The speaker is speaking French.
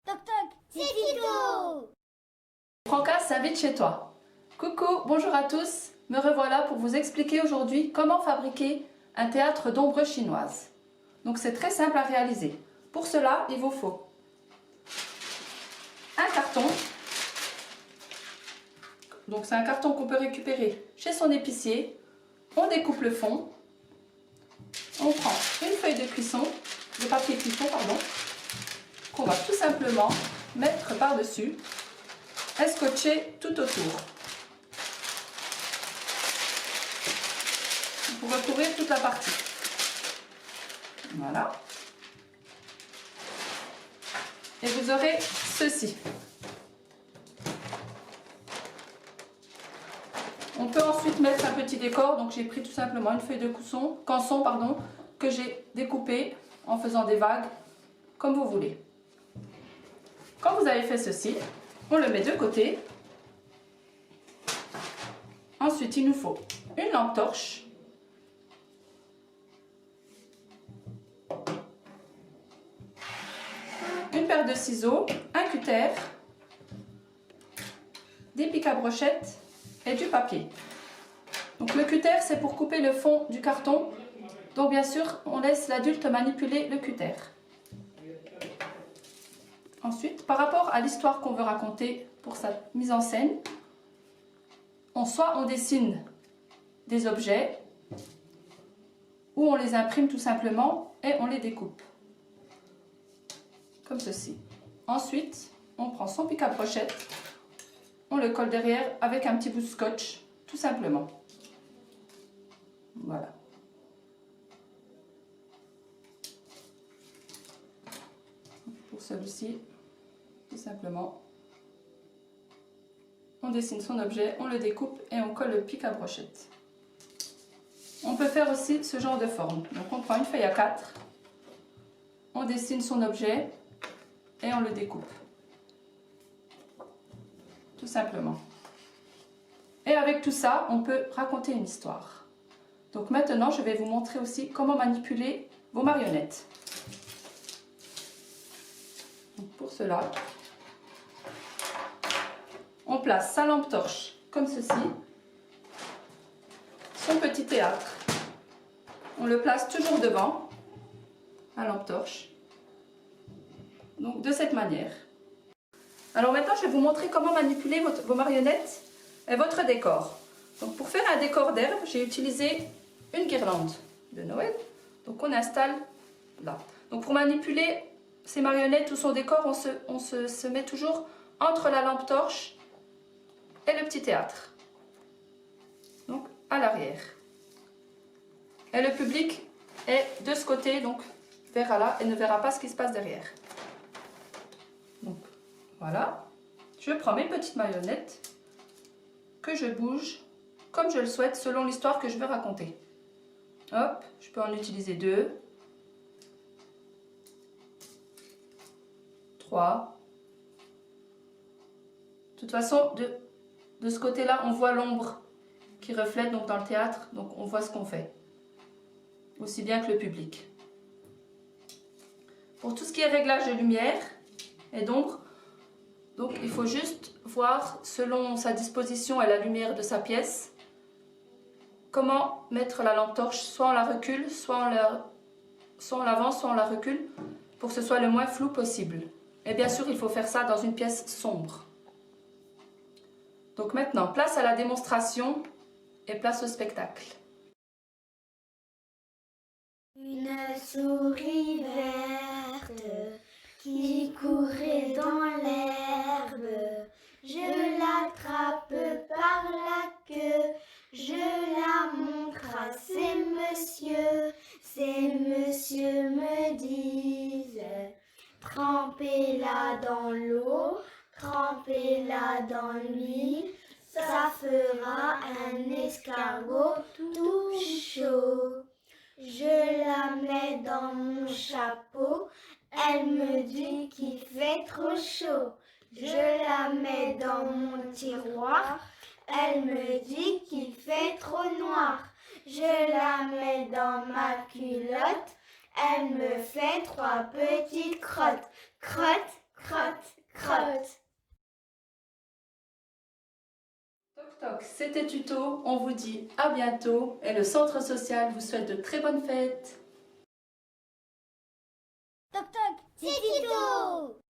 Toc toc, c'est Tito. Franca s'invite chez toi. Coucou, bonjour à tous. Me revoilà pour vous expliquer aujourd'hui comment fabriquer un théâtre d'ombre chinoise. Donc c'est très simple à réaliser. Pour cela, il vous faut un carton. Donc c'est un carton qu'on peut récupérer chez son épicier. On découpe le fond. On prend une feuille de cuisson, de papier cuisson, pardon, qu'on va tout simplement mettre par-dessus et scotcher tout autour pour recouvrir toute la partie. Voilà. Et vous aurez ceci. On peut ensuite mettre un petit décor, donc j'ai pris tout simplement une feuille de canson que j'ai découpée en faisant des vagues, comme vous voulez. Quand vous avez fait ceci, on le met de côté. Ensuite, il nous faut une lampe torche, une paire de ciseaux, un cutter, des pics à brochettes et du papier. Donc le cutter, c'est pour couper le fond du carton. Donc bien sûr, on laisse l'adulte manipuler le cutter. Ensuite, par rapport à l'histoire qu'on veut raconter pour sa mise en scène, soit on dessine des objets, ou on les imprime tout simplement et on les découpe. Comme ceci. Ensuite, on prend son pic à brochette, on le colle derrière avec un petit bout de scotch, tout simplement. Voilà. Pour celui-ci, tout simplement, on dessine son objet, on le découpe et on colle le pic à brochette. On peut faire aussi ce genre de forme. Donc on prend une feuille A4, on dessine son objet et on le découpe. Tout simplement. Et avec tout ça, on peut raconter une histoire. Donc maintenant, je vais vous montrer aussi comment manipuler vos marionnettes. Donc pour cela, on place sa lampe torche comme ceci, son petit théâtre. On le place toujours devant, la lampe torche. Donc de cette manière. Alors maintenant, je vais vous montrer comment manipuler vos marionnettes et votre décor. Donc pour faire un décor d'herbe, j'ai utilisé une guirlande de Noël. Donc on installe là. Donc pour manipuler ces marionnettes ou son décor, on se met toujours entre la lampe torche et le petit théâtre. Donc à l'arrière. Et le public est de ce côté, donc verra là et ne verra pas ce qui se passe derrière. Donc voilà. Je prends mes petites marionnettes que je bouge comme je le souhaite selon l'histoire que je veux raconter. Hop, je peux en utiliser 2, 3. De toute façon, de ce côté-là, on voit l'ombre qui reflète donc dans le théâtre, donc on voit ce qu'on fait. Aussi bien que le public. Pour tout ce qui est réglage de lumière et d'ombre, donc il faut juste voir selon sa disposition et la lumière de sa pièce, comment mettre la lampe torche, soit on la recule, soit on l'avance, soit on la recule, pour que ce soit le moins flou possible. Et bien sûr, il faut faire ça dans une pièce sombre. Donc maintenant, place à la démonstration et place au spectacle. Une souris verte qui courait dans l'herbe. Je l'attrape par la queue, je la montre à ces messieurs. Ces messieurs me disent: trempez-la dans l'eau, trempez-la dans l'huile, ça fera un escargot tout chaud. Je la mets dans mon chapeau, elle me dit qu'il fait trop chaud. Je la mets dans mon tiroir, elle me dit qu'il fait trop noir. Je la mets dans ma culotte, elle me fait 3 petites crottes. Crotte, Crotte, crotte. Toc toc, c'était Tuto. On vous dit à bientôt et le centre social vous souhaite de très bonnes fêtes. Toc toc, c'est Tuto.